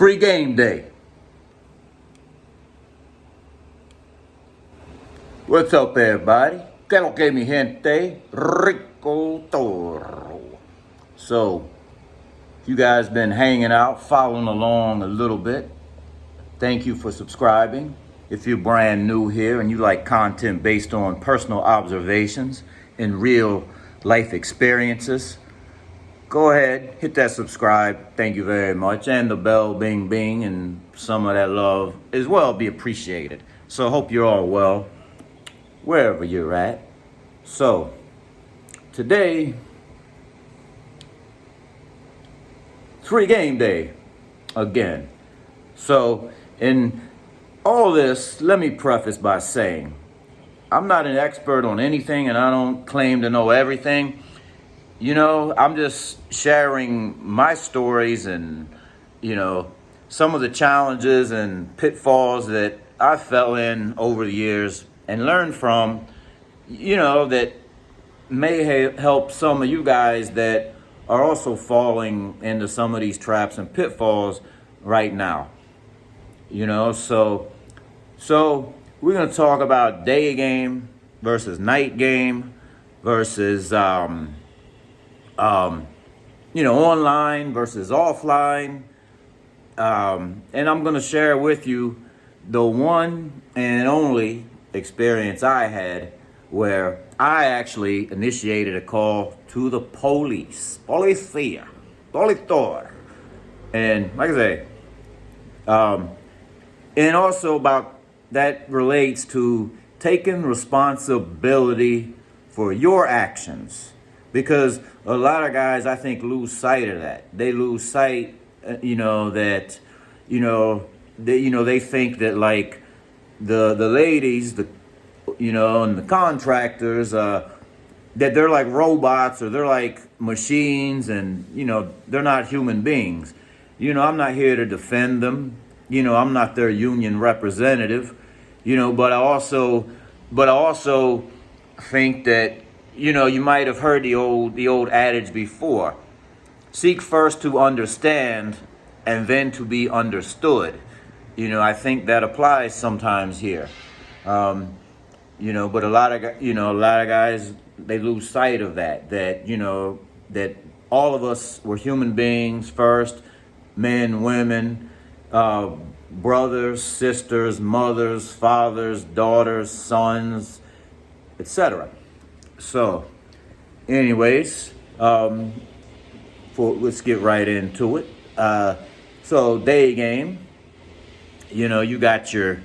Free game day. What's up, everybody? Que lo que mi gente? Rico.t.toro. So, you guys been hanging out, following along a little bit. Thank you for subscribing. If you're brand new here and you like content based on personal observations and real life experiences, go ahead, hit that subscribe. Thank you very much. And the bell, bing, bing, and some of that love as well be appreciated. So I hope you're all well, wherever you're at. So, today, free game day again. So, in all this, let me preface by saying, I'm not an expert on anything and I don't claim to know everything. You know, I'm just sharing my stories and, some of the challenges and pitfalls that I fell in over the years and learned from, that may help some of you guys that are also falling into some of these traps and pitfalls right now. So we're going to talk about day game versus night game versus, online versus offline. And I'm going to share with you the one and only experience I had where I actually initiated a call to the police. Policia. Politor. And like I say, and also about that relates to taking responsibility for your actions. Because a lot of guys, I think, lose sight of that. They lose sight, they think that like the ladies, and the contractors, that they're like robots or they're like machines and, they're not human beings. I'm not here to defend them. I'm not their union representative, but I also think that, you might have heard the old adage before. Seek first to understand and then to be understood. I think that applies sometimes here. But a lot of guys, they lose sight of that all of us were human beings first, men, women, brothers, sisters, mothers, fathers, daughters, sons, etc. So, anyways, let's get right into it. So day game, you got your,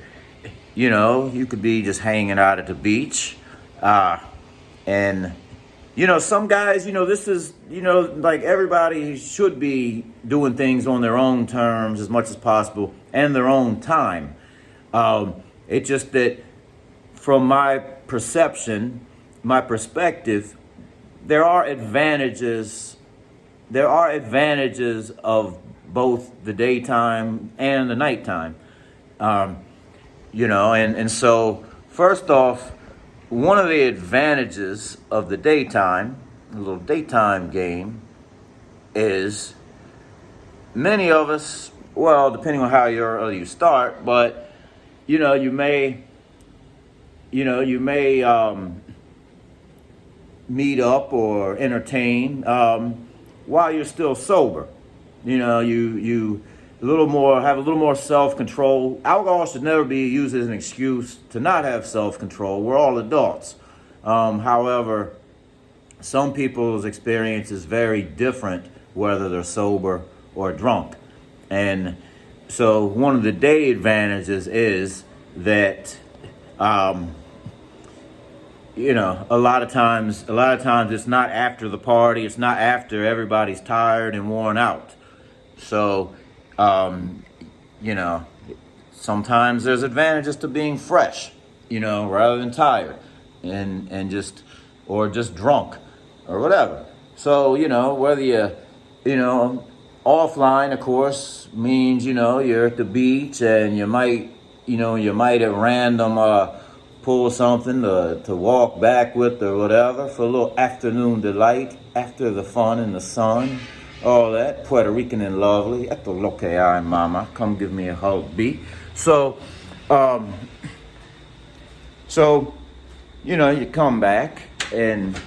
you could be just hanging out at the beach, and some guys, this is, like everybody should be doing things on their own terms as much as possible and their own time. It's just that from my perception, my perspective, there are advantages of both the daytime and the nighttime. And so first off, one of the advantages of the daytime, a little daytime game, is many of us, well, depending on how early you start, but you may meet up or entertain while you're still sober. You have a little more self-control. Alcohol should never be used as an excuse to not have self-control. We're all adults. However, some people's experience is very different whether they're sober or drunk. And so one of the day advantages is that a lot of times it's not after the party, it's not after everybody's tired and worn out. So, sometimes there's advantages to being fresh, rather than tired and just drunk or whatever. So, whether offline, of course, means, you're at the beach and you might at random, pull something to walk back with or whatever for a little afternoon delight after the fun and the sun. all that, Puerto Rican and lovely. Esto es lo que hay, mama. Come give me a hug, B. So, um, so, you come back and,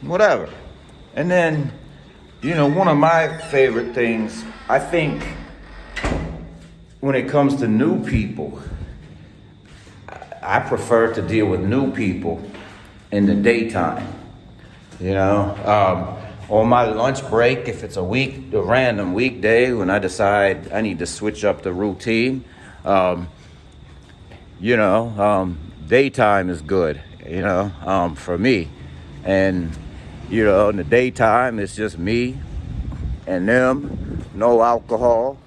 whatever. And then, one of my favorite things, I think, when it comes to new people, I prefer to deal with new people in the daytime. On my lunch break, if it's a random weekday, when I decide I need to switch up the routine, daytime is good, for me. And, in the daytime, it's just me and them, no alcohol,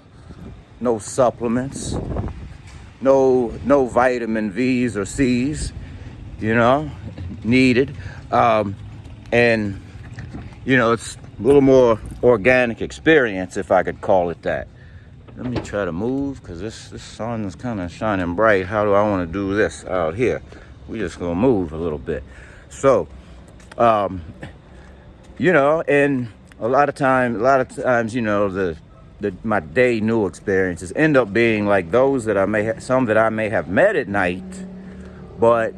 no supplements, no vitamin V's or C's, needed. And, it's a little more organic experience, if I could call it that. Let me try to move, because this sun is kind of shining bright. How do I want to do this out here? We just going to move a little bit. So, and a lot of times, my day new experiences end up being like those that I may have met at night, but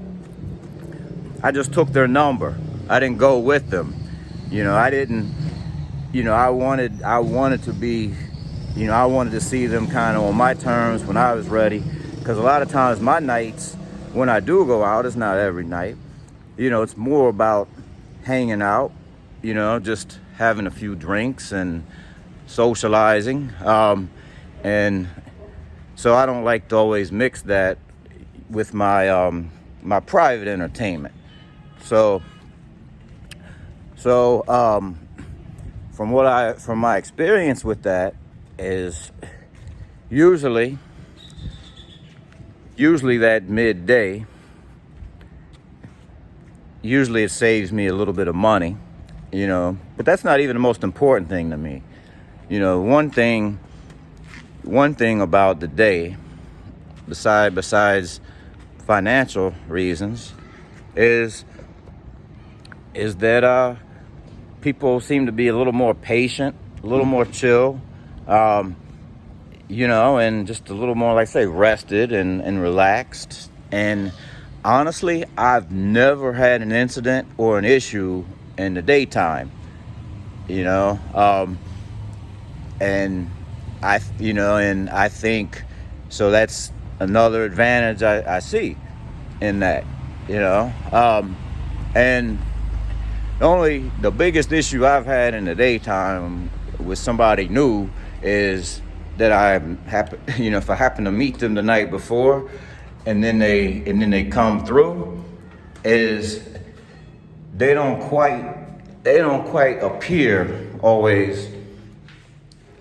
I just took their number. I didn't go with them. I didn't, I wanted to be, I wanted to see them kind of on my terms when I was ready. Because a lot of times my nights, when I do go out, it's not every night. It's more about hanging out, just having a few drinks and socializing. And so I don't like to always mix that with my my private entertainment. So from my experience with that is usually that midday, usually it saves me a little bit of money, but that's not even the most important thing to me. One thing about the day, besides financial reasons, is that people seem to be a little more patient, a little more chill, and just a little more, like I say, rested and relaxed. And honestly, I've never had an incident or an issue in the daytime, and I think, so that's another advantage I see in that, and the biggest issue I've had in the daytime with somebody new is that if I happen to meet them the night before, and then they come through, is they don't quite appear always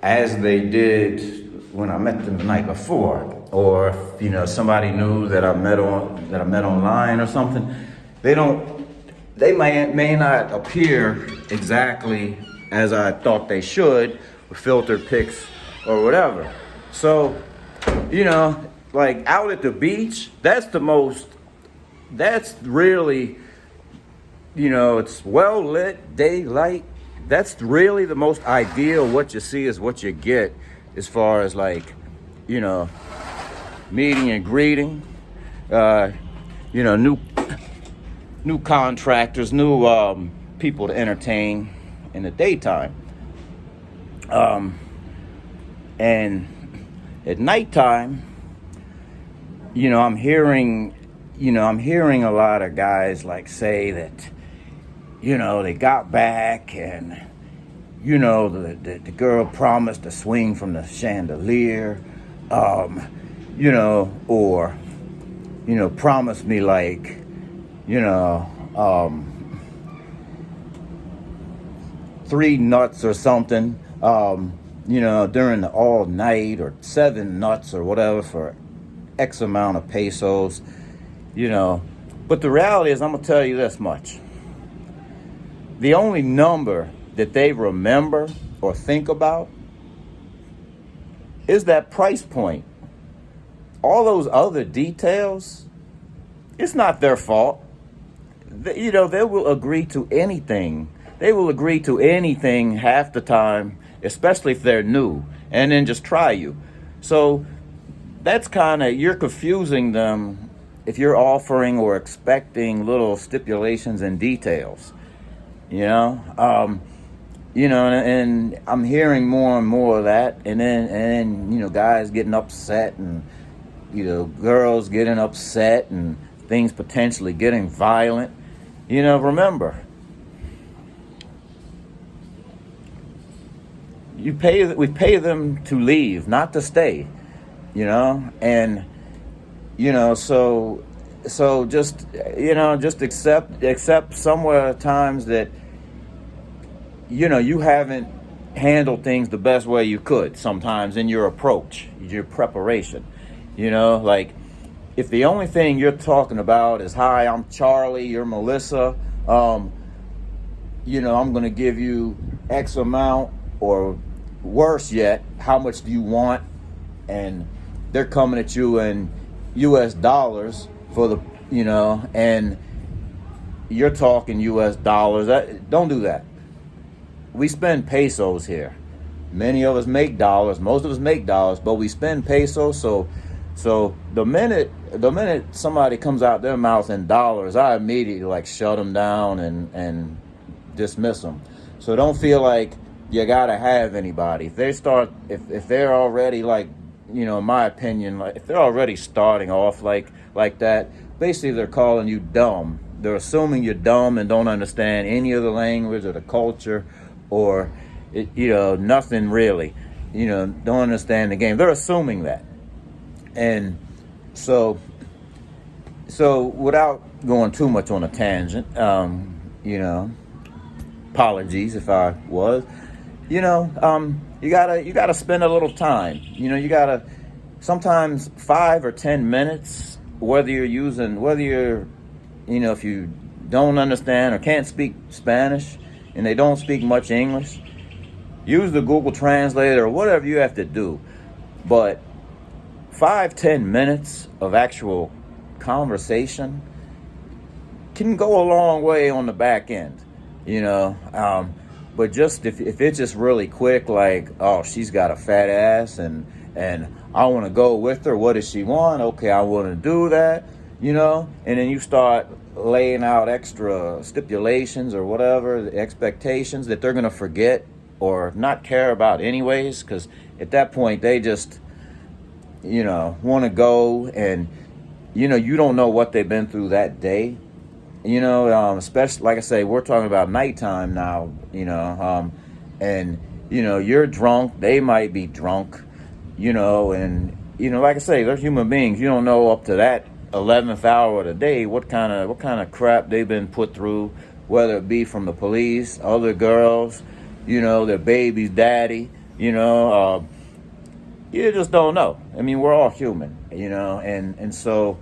as they did when I met them the night before, or if somebody new that I met online or something, they may not appear exactly as I thought they should, with filtered pics or whatever. So, like out at the beach, that's really, it's well lit, daylight. That's really the most ideal. What you see is what you get, as far as like, meeting and greeting, new contractors, new people to entertain in the daytime. And at nighttime, I'm hearing a lot of guys like say that, they got back and, the girl promised to swing from the chandelier, or, promised me like, 3 nuts or something, during the all night, or 7 nuts or whatever for X amount of pesos, But the reality is, I'm going to tell you this much. The only number that they remember or think about is that price point. All those other details, it's not their fault. They will agree to anything they will agree to anything half the time, especially if they're new, and then just try you. So that's kind of, you're confusing them if you're offering or expecting little stipulations and details, you know. And I'm hearing more and more of that, and then guys getting upset, and girls getting upset, and things potentially getting violent. Remember, we pay them to leave, not to stay. And so just accept somewhere times that you haven't handled things the best way you could sometimes in your approach, your preparation. Like, if the only thing you're talking about is, hi, I'm Charlie, you're Melissa, I'm going to give you X amount, or worse yet, how much do you want? And they're coming at you in US dollars for the, and you're talking US dollars. Don't do that. We spend pesos here. Many of us make dollars. Most of us make dollars, but we spend pesos. So the minute somebody comes out their mouth in dollars, I immediately shut them down and dismiss them. So don't feel like you gotta have anybody. If they're already in my opinion, if they're already starting off like that, basically they're calling you dumb. They're assuming you're dumb and don't understand any of the language or the culture, or nothing really. Don't understand the game. They're assuming that. And so without going too much on a tangent, apologies if I was, you gotta spend a little time. You gotta, sometimes 5 or 10 minutes, whether you're, if you don't understand or can't speak Spanish and they don't speak much English, use the Google Translator or whatever you have to do. But 5-10 minutes of actual conversation can go a long way on the back end, but just if it's just really quick, like, oh, she's got a fat ass and I want to go with her. What does she want? Okay, I want to do that, and then you start laying out extra stipulations or whatever, the expectations that they're going to forget or not care about anyways, because at that point they just want to go, and you don't know what they've been through that day, especially, like I say, we're talking about nighttime now, and you're drunk, they might be drunk, and like I say, they're human beings. You don't know up to that 11th hour of the day what kind of crap they've been put through, whether it be from the police, other girls, their baby's daddy, you just don't know. I mean, we're all human, and so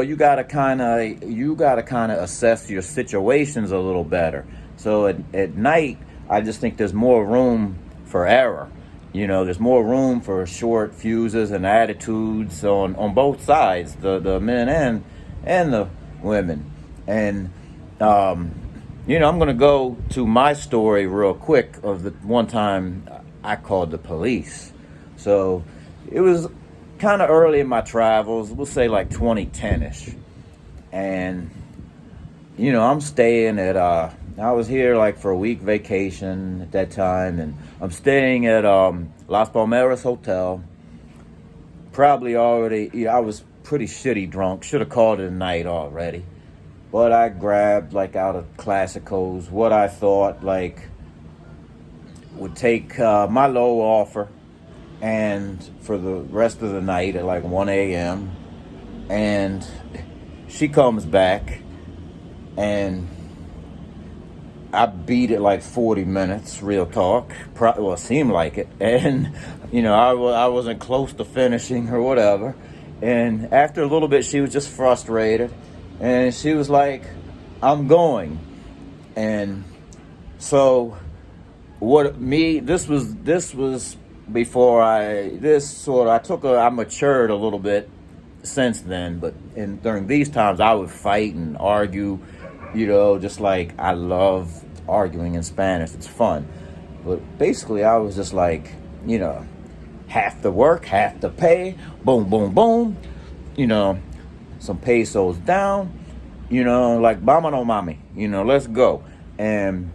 you gotta kind of assess your situations a little better. So at night, I just think there's more room for error. There's more room for short fuses and attitudes on both sides, the men and the women. And I'm gonna go to my story real quick of the one time I called the police. So it was kind of early in my travels, we'll say like 2010-ish. And, I'm staying at, I was here for a week vacation at that time, and I'm staying at Las Palmeras Hotel. Probably already, I was pretty shitty drunk, should have called it a night already. But I grabbed out of Classicos what I thought would take my low offer, and for the rest of the night at 1 a.m. And she comes back, and I beat it 40 minutes, real talk. Well, it seemed like it. And, I wasn't close to finishing or whatever. And after a little bit, she was just frustrated. And she was like, I'm going. And so this was before I matured a little bit since then, but during these times I would fight and argue, just I love arguing in Spanish. It's fun. But basically, I was just like, half the work, half the pay, boom, boom, boom, some pesos down, like, vámonos, mami, let's go. And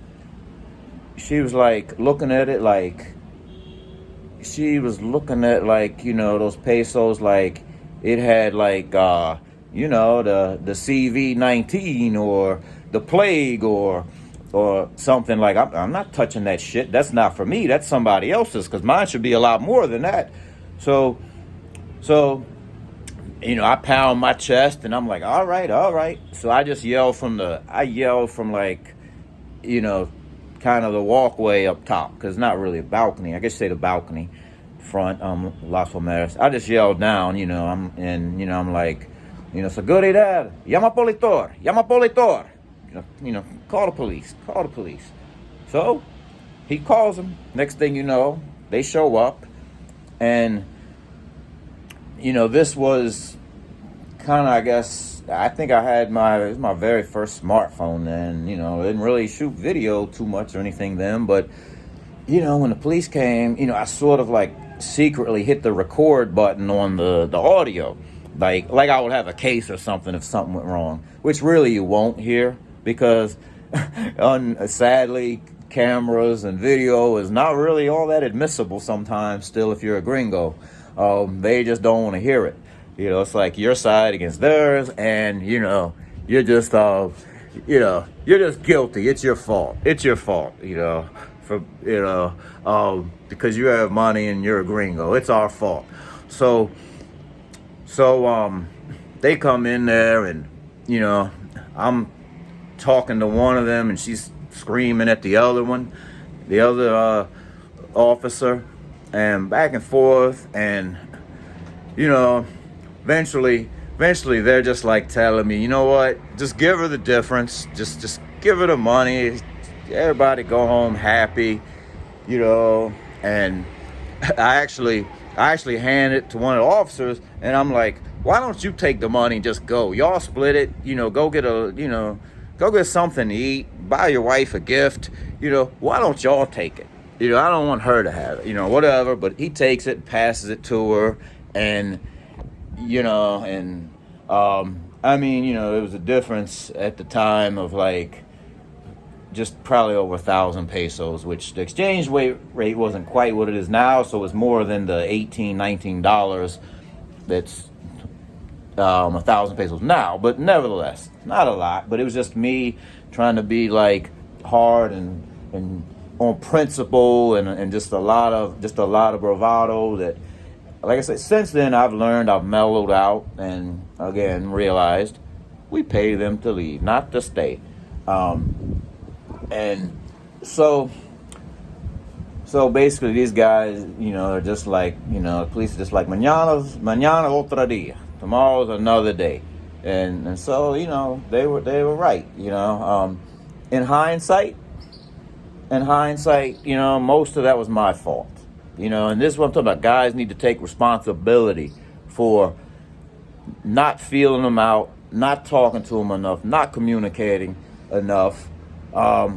she was like looking at it like, those pesos like it had like, the CV-19 or the plague or something. Like, I'm not touching that shit. That's not for me. That's somebody else's, because mine should be a lot more than that. So, I pound my chest and I'm like, all right. So I just yelled from like, kind of the walkway up top, because it's not really a balcony. I guess you say the balcony front, Las Palmeras. I just yelled down, I'm like, seguridad, llama politor. Call the police. So he calls them. Next thing you know, they show up. And, this was kind of, I guess, I think it was my very first smartphone then. Didn't really shoot video too much or anything then. But, when the police came, I sort of like secretly hit the record button on the audio. Like I would have a case or something if something went wrong, which really you won't hear, because sadly, cameras and video is not really all that admissible sometimes still if you're a gringo. They just don't want to hear it. It's like your side against theirs, and, you're just guilty. It's your fault, because you have money and you're a gringo. It's our fault. So they come in there and, I'm talking to one of them and she's screaming at the other officer, and back and forth. And, eventually they're just like telling me, you know what, just give her the difference. Just give her the money. Everybody go home happy, and I actually hand it to one of the officers, and I'm like, why don't you take the money and just go? Y'all split it, go get something to eat, buy your wife a gift, why don't y'all take it? I don't want her to have it, whatever. But he takes it, passes it to her, and, there was a difference at the time of like just probably over 1,000 pesos, which the exchange rate wasn't quite what it is now, so it's more than the $18, $19 that's 1,000 pesos now. But nevertheless, not a lot. But it was just me trying to be like hard and on principle, and just a lot of bravado. That, like I said, since then I've mellowed out, and again realized we pay them to leave, not to stay. And so basically these guys, are just like, the police are just like, mañana otro día, tomorrow's another day. And so, they were right, in hindsight, most of that was my fault, and this is what I'm talking about. Guys need to take responsibility for not feeling them out, not talking to them enough, not communicating enough, not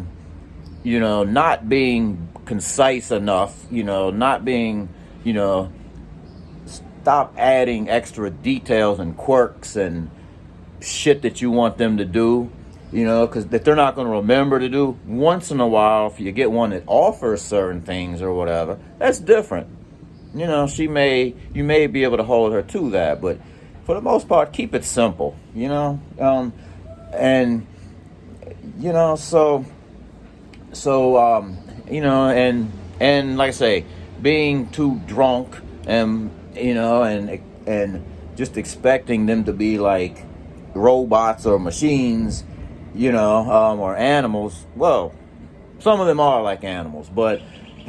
being concise enough, not being, stop adding extra details and quirks and shit that you want them to do, because that they're not going to remember to do. Once in a while, if you get one that offers certain things or whatever, that's different. You may be able to hold her to that, but for the most part, keep it simple, and and like I say, being too drunk and and just expecting them to be like robots or machines, or animals. Well, some of them are like animals, but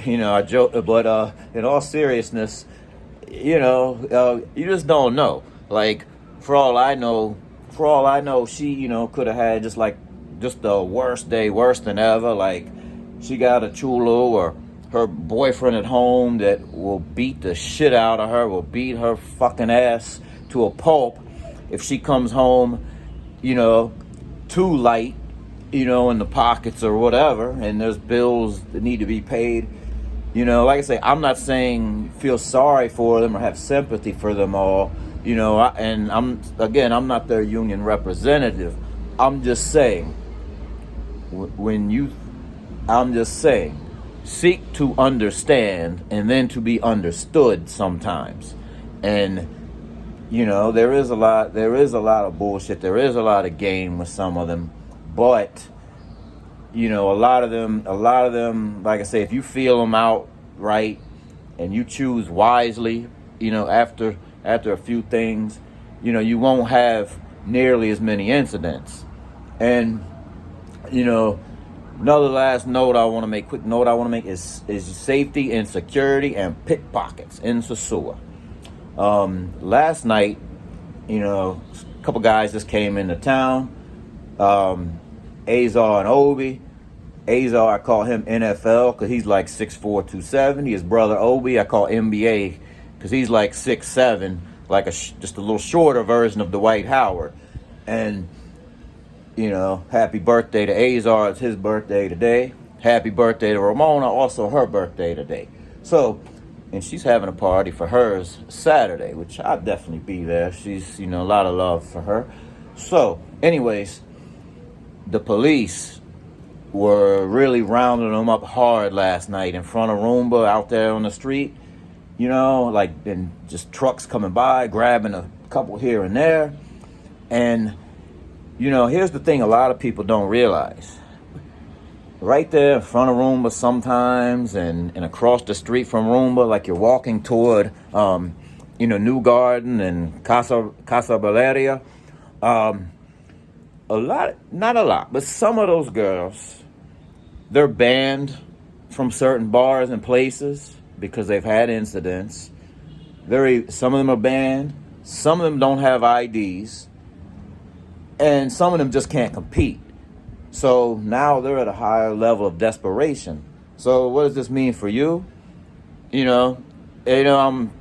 I joke. But in all seriousness, you just don't know. Like, for all I know, she could have had just the worst day, worse than ever. Like, she got a chulo or her boyfriend at home that will beat the shit out of her, will beat her fucking ass to a pulp if she comes home, too light, in the pockets or whatever, and there's bills that need to be paid. Like I say, I'm not saying feel sorry for them or have sympathy for them all. And I'm not their union representative. I'm just saying, seek to understand and then to be understood sometimes. And there is a lot of bullshit. There is a lot of game with some of them, but a lot of them, like I say, if you feel them out right and you choose wisely, after a few things, you won't have nearly as many incidents. And another last note I want to make is safety and security and pickpockets in SOSUA. Last night, a couple guys just came into town. Azar and Obi. Azar, I call him NFL because he's like 6'4", 270. His brother Obi, I call NBA because he's like 6'7", like just a little shorter version of Dwight Howard. And happy birthday to Azar. It's his birthday today. Happy birthday to Ramona, also her birthday today. So, and she's having a party for hers Saturday, which I'll definitely be there. She's, a lot of love for her. So, anyways, the police were really rounding them up hard last night in front of Roomba out there on the street. And just trucks coming by, grabbing a couple here and there. And, here's the thing a lot of people don't realize. Right there in front of Roomba sometimes and across the street from Roomba, like you're walking toward, New Garden and Casa Valeria. Not a lot, but some of those girls, they're banned from certain bars and places because they've had incidents. Some of them are banned. Some of them don't have IDs. And some of them just can't compete. So now they're at a higher level of desperation. So what does this mean for you? I'm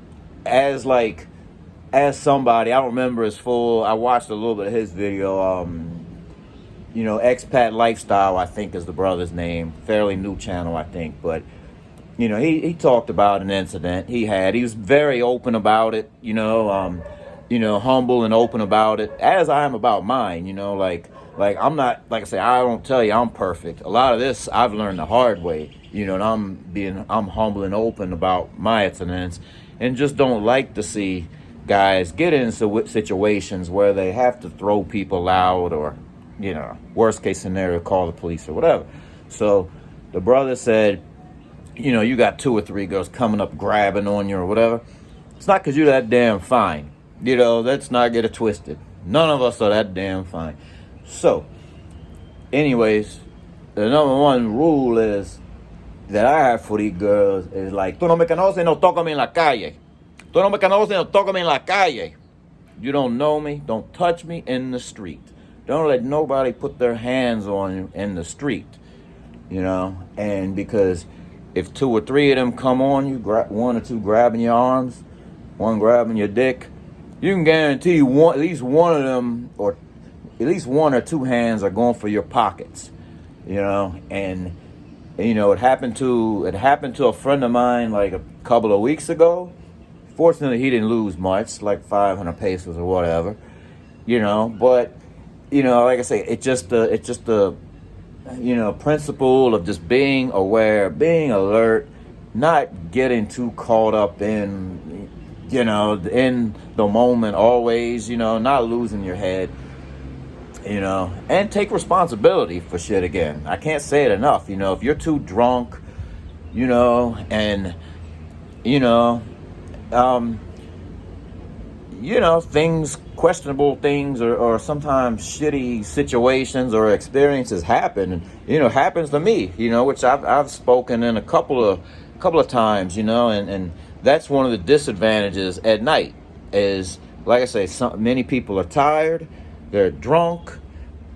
as somebody, I don't remember his full, I watched a little bit of his video, Expat Lifestyle, I think is the brother's name. Fairly new channel, I think. But, he talked about an incident he had. He was very open about it, humble and open about it, as I am about mine, like I'm not, like I say, I don't tell you I'm perfect. A lot of this I've learned the hard way, and I'm humble and open about my incidents, and just don't like to see guys get into situations where they have to throw people out or, worst case scenario, call the police or whatever. So the brother said, you got 2 or 3 girls coming up grabbing on you or whatever. It's not because you're that damn fine. Let's not get it twisted. None of us are that damn fine. So, anyways, the number one rule is that I have for these girls is like, tú no me conoces, no tócame en la calle. Tú no me conoces, no tócame en la calle. You don't know me, don't touch me in the street. Don't let nobody put their hands on you in the street. And because if 2 or 3 of them come on you, 1 or 2 grabbing your arms, 1 grabbing your dick, you can guarantee at least one of them, or at least 1 or 2 hands are going for your pockets, and it happened to a friend of mine like a couple of weeks ago. Fortunately, he didn't lose much, like 500 pesos or whatever, but like I say, it's just the principle of just being aware, being alert, not getting too caught up in in the moment always, not losing your head, and take responsibility for shit again. I can't say it enough, if you're too drunk, and, things, questionable things or sometimes shitty situations or experiences happen, and, happens to me, which I've spoken in a couple of times, and that's one of the disadvantages at night is, like I say, many people are tired, they're drunk,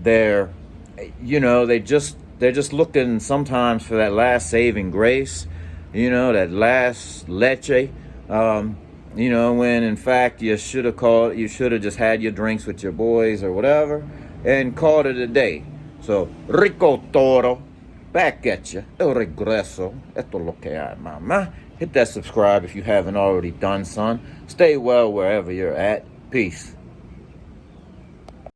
they're just looking sometimes for that last saving grace, that last leche, when in fact you should have just had your drinks with your boys or whatever and called it a day. So So, rico.t.toro, back at you. El regreso. Esto es lo que hay, mama. Hit that subscribe if you haven't already done, son. Stay well wherever you're at. Peace.